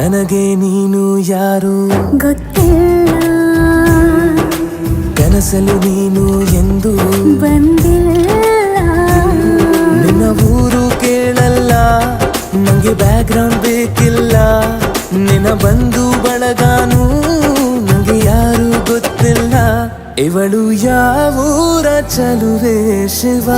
ನನಗೆ ನೀನು ಯಾರು ಗೊತ್ತಿಲ್ಲ, ಕನಸಲು ನೀನು ಎಂದು ಬಂದಿಲ್ಲ. ನಿನ್ನ ಊರು ಕೇಳಲ್ಲ, ನಂಗೆ ಬ್ಯಾಕ್ಗ್ರೌಂಡ್ ಬೇಕಿಲ್ಲ. ನಿನ್ನ ಬಂಧು ಬಳಗಾನು ನಂಗೆ ಯಾರು ಗೊತ್ತಿಲ್ಲ. ಇವಳು ಯಾವೂರ ಚಲುವೆ ಶಿವ.